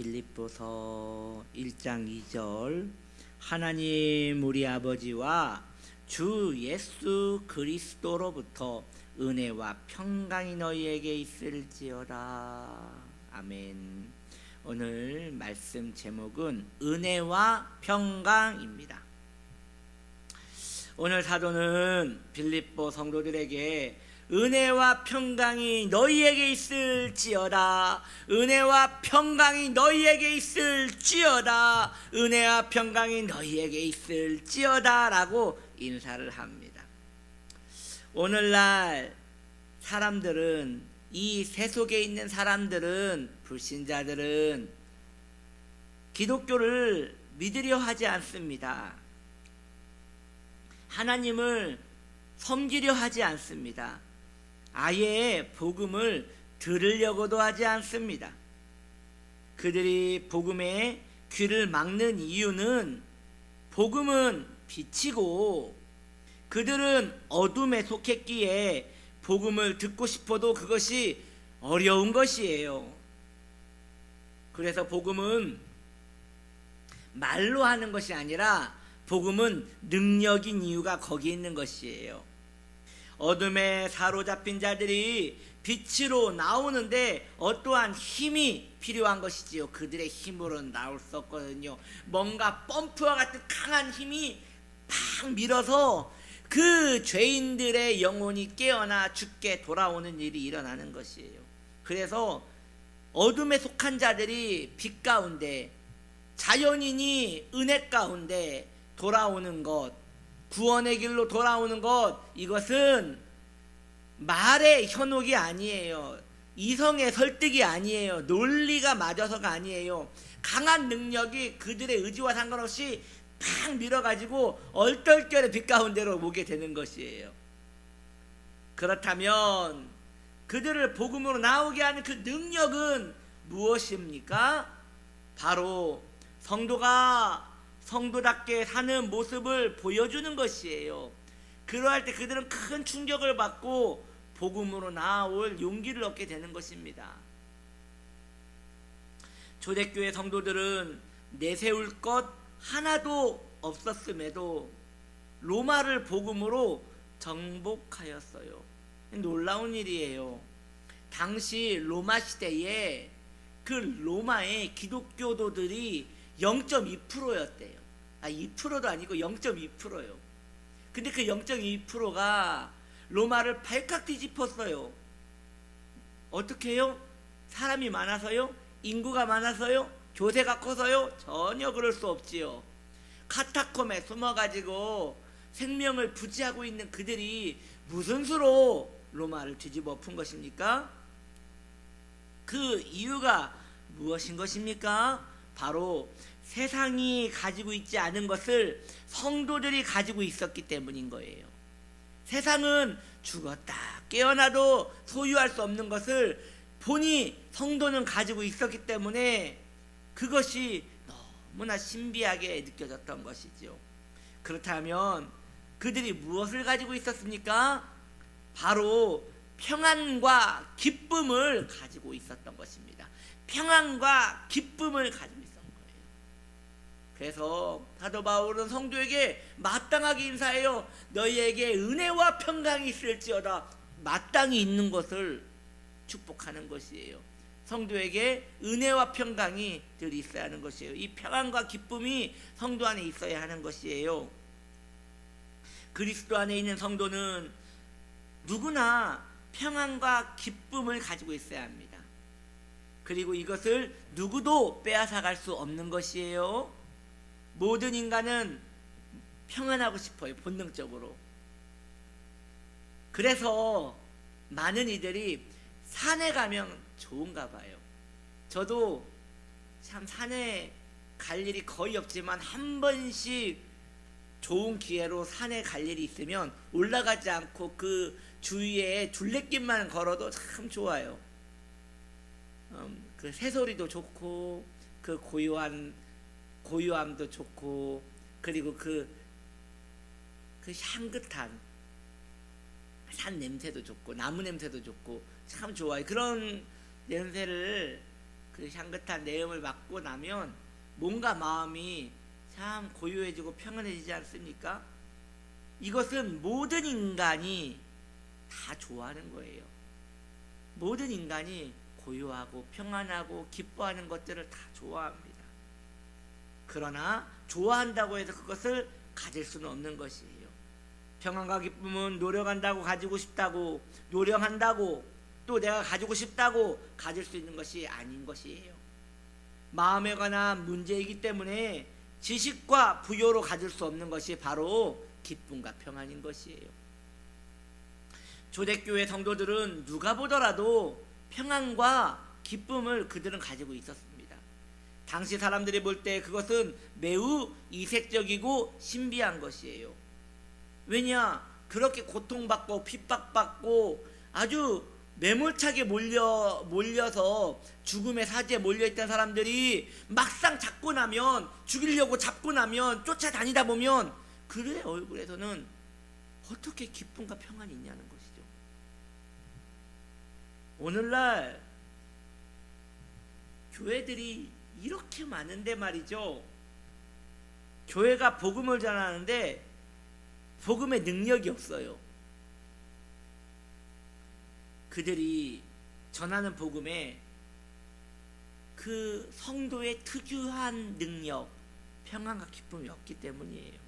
빌립보서 1장 2절 하나님 우리 아버지와 주 예수 그리스도로부터 은혜와 평강이 너희에게 있을지어다. 아멘. 오늘 말씀 제목은 은혜와 평강입니다. 오늘 사도는 빌립보 성도들에게 은혜와 평강이 너희에게 있을지어다. 은혜와 평강이 너희에게 있을지어다. 은혜와 평강이 너희에게 있을지어다 라고 인사를 합니다. 오늘날 사람들은, 이 세속에 있는 사람들은, 불신자들은 기독교를 믿으려 하지 않습니다. 하나님을 섬기려 하지 않습니다. 아예 복음을 들으려고도 하지 않습니다. 그들이 복음에 귀를 막는 이유는 복음은 빛이고 그들은 어둠에 속했기에 복음을 듣고 싶어도 그것이 어려운 것이에요. 그래서 복음은 말로 하는 것이 아니라 복음은 능력인 이유가 거기 있는 것이에요. 어둠에 사로잡힌 자들이 빛으로 나오는데 어떠한 힘이 필요한 것이지요. 그들의 힘으로는 나올 수 없거든요. 뭔가 펌프와 같은 강한 힘이 팍 밀어서 그 죄인들의 영혼이 깨어나 죽게 돌아오는 일이 일어나는 것이에요. 그래서 어둠에 속한 자들이 빛 가운데, 자연인이 은혜 가운데 돌아오는 것, 구원의 길로 돌아오는 것, 이것은 말의 현혹이 아니에요. 이성의 설득이 아니에요. 논리가 맞아서가 아니에요. 강한 능력이 그들의 의지와 상관없이 팍 밀어가지고 얼떨결에 빛 가운데로 오게 되는 것이에요. 그렇다면 그들을 복음으로 나오게 하는 그 능력은 무엇입니까? 바로 성도가 성도답게 사는 모습을 보여주는 것이에요. 그러할 때 그들은 큰 충격을 받고 복음으로 나아올 용기를 얻게 되는 것입니다. 초대교회 성도들은 내세울 것 하나도 없었음에도 로마를 복음으로 정복하였어요. 놀라운 일이에요. 당시 로마 시대에 그 로마의 기독교도들이 0.2%였대요. 2%도 아니고 0.2%요. 근데 그 0.2%가 로마를 발칵 뒤집었어요. 어떻게 해요? 사람이 많아서요? 인구가 많아서요? 교세가 커서요? 전혀 그럴 수 없지요. 카타콤에 숨어가지고 생명을 부지하고 있는 그들이 무슨 수로 로마를 뒤집어 푼 것입니까? 그 이유가 무엇인 것입니까? 바로 세상이 가지고 있지 않은 것을 성도들이 가지고 있었기 때문인 거예요. 세상은 죽었다 깨어나도 소유할 수 없는 것을 보니 성도는 가지고 있었기 때문에 그것이 너무나 신비하게 느껴졌던 것이죠. 그렇다면 그들이 무엇을 가지고 있었습니까? 바로 평안과 기쁨을 가지고 있었던 것입니다. 평안과 기쁨을 가지고 있었던 거예요. 그래서 사도 바울은 성도에게 마땅하게 인사해요. 너희에게 은혜와 평강이 있을지어다. 마땅히 있는 것을 축복하는 것이에요. 성도에게 은혜와 평강이 늘 있어야 하는 것이에요. 이 평안과 기쁨이 성도 안에 있어야 하는 것이에요. 그리스도 안에 있는 성도는 누구나 평안과 기쁨을 가지고 있어야 합니다. 그리고 이것을 누구도 빼앗아갈 수 없는 것이에요. 모든 인간은 평안하고 싶어요. 본능적으로. 그래서 많은 이들이 산에 가면 좋은가 봐요. 저도 참 산에 갈 일이 거의 없지만 한 번씩 좋은 기회로 산에 갈 일이 있으면 올라가지 않고 그 주위에 둘레길만 걸어도 참 좋아요. 그 새소리도 좋고 그 고요함도 좋고 그리고 그 향긋한 산 냄새도 좋고 나무 냄새도 좋고 참 좋아요. 그런 냄새를 그 향긋한 내음을 맡고 나면 뭔가 마음이 참 고요해지고 평안해지지 않습니까? 이것은 모든 인간이 다 좋아하는 거예요. 모든 인간이 고요하고 평안하고 기뻐하는 것들을 다 좋아합니다. 그러나 좋아한다고 해서 그것을 가질 수는 없는 것이에요. 평안과 기쁨은 노력한다고 가지고 싶다고, 노력한다고 또 내가 가지고 싶다고 가질 수 있는 것이 아닌 것이에요. 마음에 관한 문제이기 때문에 지식과 부여로 가질 수 없는 것이 바로 기쁨과 평안인 것이에요. 초대교회 성도들은 누가 보더라도 평안과 기쁨을 그들은 가지고 있었습니다. 당시 사람들이 볼 때 그것은 매우 이색적이고 신비한 것이에요. 왜냐? 그렇게 고통받고 핍박받고 아주 매몰차게 몰려서 죽음의 사지에 몰려있던 사람들이 막상 잡고 나면, 죽이려고 잡고 나면 쫓아다니다 보면 그들의 얼굴에서는 어떻게 기쁨과 평안이 있냐는 것이죠. 오늘날 교회들이 이렇게 많은데 말이죠, 교회가 복음을 전하는데 복음의 능력이 없어요. 그들이 전하는 복음에 그 성도의 특유한 능력, 평안과 기쁨이 없기 때문이에요.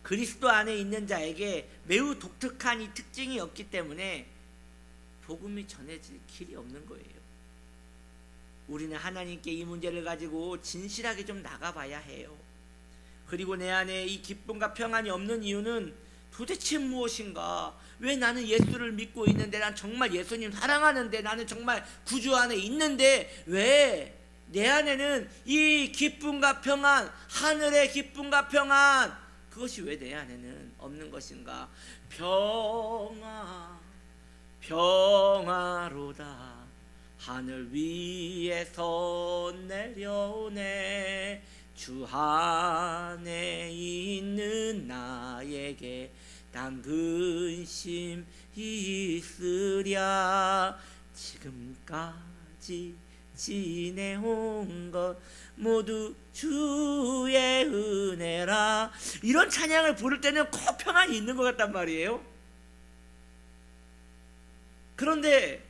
그리스도 안에 있는 자에게 매우 독특한 이 특징이 없기 때문에 복음이 전해질 길이 없는 거예요. 우리는 하나님께 이 문제를 가지고 진실하게 좀 나가봐야 해요. 그리고 내 안에 이 기쁨과 평안이 없는 이유는 도대체 무엇인가? 왜 나는 예수를 믿고 있는데, 난 정말 예수님 사랑하는데, 나는 정말 구주 안에 있는데 왜 내 안에는 이 기쁨과 평안, 하늘의 기쁨과 평안, 그것이 왜 내 안에는 없는 것인가? 평화로다 하늘 위에서 내려오네. 주 안에 있는 나에게 난 근심 있으랴. 지금까지 지내온 것 모두 주의 은혜라. 이런 찬양을 부를 때는 꼭 평안이 있는 것 같단 말이에요. 그런데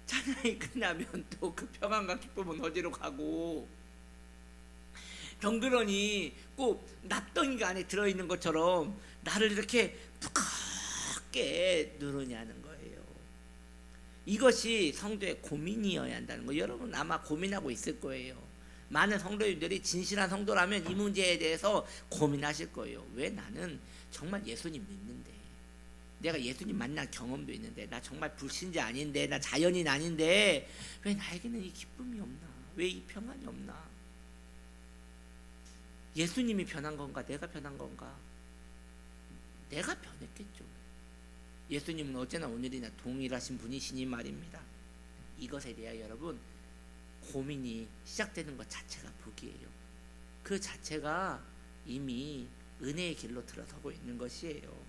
찬양이 끝나면 또 그 평안과 기쁨은 어디로 가고, 덩그러니 꼭 납덩이가 안에 들어있는 것처럼 나를 이렇게 두껍게 누르냐는 거예요. 이것이 성도의 고민이어야 한다는 거예요. 여러분 아마 고민하고 있을 거예요. 많은 성도님들이 진실한 성도라면 이 문제에 대해서 고민하실 거예요. 왜 나는 정말 예수님 믿는데, 내가 예수님 만난 경험도 있는데, 나 정말 불신자 아닌데, 나 자연인 아닌데 왜 나에게는 이 기쁨이 없나? 왜 이 평안이 없나? 예수님이 변한 건가? 내가 변한 건가? 내가 변했겠죠. 예수님은 어제나 오늘이나 동일하신 분이시니 말입니다. 이것에 대하여 여러분 고민이 시작되는 것 자체가 복이에요. 그 자체가 이미 은혜의 길로 들어서고 있는 것이에요.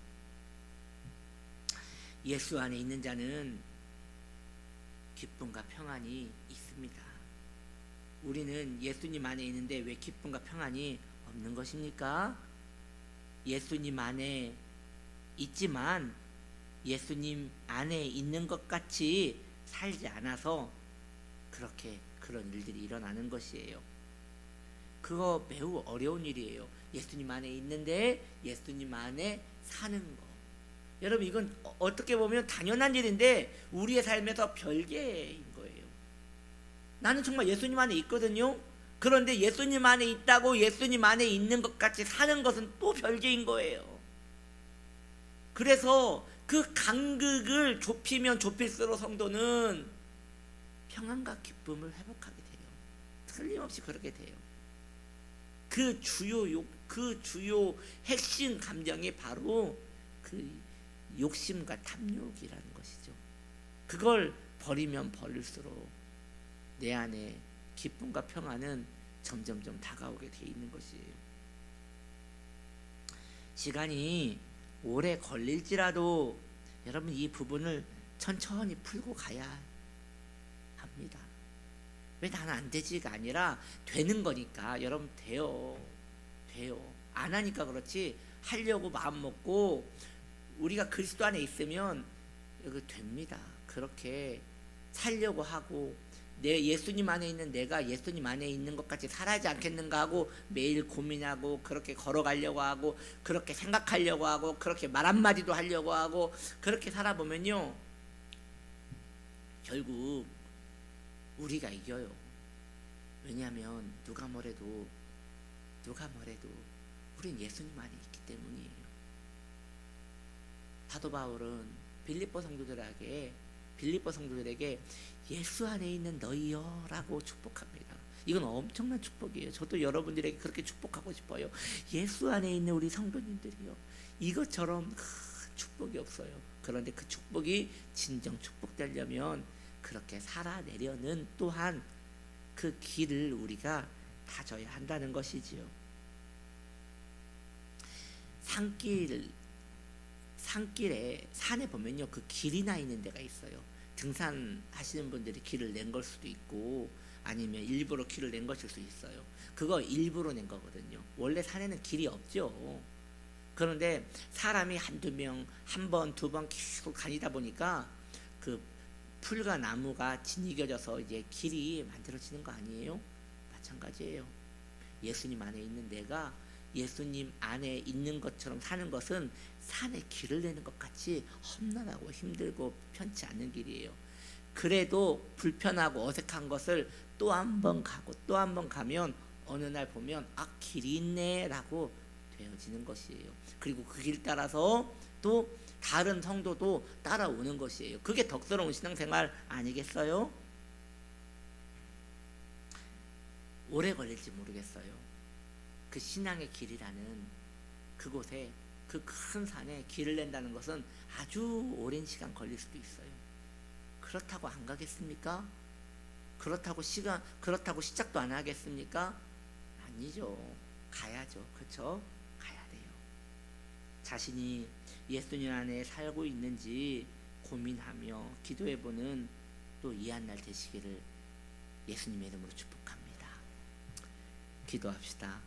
예수 안에 있는 자는 기쁨과 평안이 있습니다. 우리는 예수님 안에 있는데 왜 기쁨과 평안이 없는 것입니까? 예수님 안에 있지만 예수님 안에 있는 것 같이 살지 않아서 그런 일들이 일어나는 것이에요. 그거 매우 어려운 일이에요. 예수님 안에 있는데 예수님 안에 사는 거. 여러분 이건 어떻게 보면 당연한 일인데 우리의 삶에서 별개인 거예요. 나는 정말 예수님 안에 있거든요. 그런데 예수님 안에 있다고 예수님 안에 있는 것 같이 사는 것은 또 별개인 거예요. 그래서 그 간극을 좁히면 좁힐수록 성도는 평안과 기쁨을 회복하게 돼요. 틀림없이 그렇게 돼요. 그 주요 핵심 감정이 바로 그 욕심과 탐욕이라는 것이죠. 그걸 버리면 버릴수록 내 안에 기쁨과 평안은 점점점 다가오게 돼 있는 것이에요. 시간이 오래 걸릴지라도 여러분 이 부분을 천천히 풀고 가야 합니다. 왜 나는 안 되지가 아니라 되는 거니까. 여러분 돼요. 안 하니까 그렇지, 하려고 마음 먹고 우리가 그리스도 안에 있으면 이거 됩니다. 그렇게 살려고 하고, 내 예수님 안에 있는 내가 예수님 안에 있는 것 같이 살아야지 않겠는가 하고 매일 고민하고, 그렇게 걸어가려고 하고, 그렇게 생각하려고 하고, 그렇게 말 한마디도 하려고 하고, 그렇게 살아보면요 결국 우리가 이겨요. 왜냐하면 누가 뭐래도 우린 예수님 안에 있기 때문이에요. 사도 바울은 빌립보 성도들에게 예수 안에 있는 너희여 라고 축복합니다. 이건 엄청난 축복이에요. 저도 여러분들에게 그렇게 축복하고 싶어요. 예수 안에 있는 우리 성도님들이요, 이것처럼 큰 축복이 없어요. 그런데 그 축복이 진정 축복되려면 그렇게 살아내려는 또한 그 길을 우리가 다져야 한다는 것이지요. 산에 보면요, 그 길이 나 있는 데가 있어요. 등산하시는 분들이 길을 낸 걸 수도 있고, 아니면 일부러 길을 낸 것일 수 있어요. 그거 일부러 낸 거거든요. 원래 산에는 길이 없죠. 그런데 사람이 한두 명, 한 번, 두 번 계속 다니다 보니까 그 풀과 나무가 짓이겨져서 이제 길이 만들어지는 거 아니에요? 마찬가지예요. 예수님 안에 있는 내가 예수님 안에 있는 것처럼 사는 것은 산에 길을 내는 것 같이 험난하고 힘들고 편치 않는 길이에요. 그래도 불편하고 어색한 것을 또 한 번 가고 또 한 번 가면 어느 날 보면 아, 길이 있네 라고 되어지는 것이에요. 그리고 그 길 따라서 또 다른 성도도 따라오는 것이에요. 그게 덕스러운 신앙생활 아니겠어요? 오래 걸릴지 모르겠어요. 그 신앙의 길이라는 그곳에, 그 큰 산에 길을 낸다는 것은 아주 오랜 시간 걸릴 수도 있어요. 그렇다고 안 가겠습니까? 그렇다고 시작도 안 하겠습니까? 아니죠. 가야죠. 그렇죠? 가야 돼요. 자신이 예수님 안에 살고 있는지 고민하며 기도해보는 또 이한날 되시기를 예수님의 이름으로 축복합니다. 기도합시다.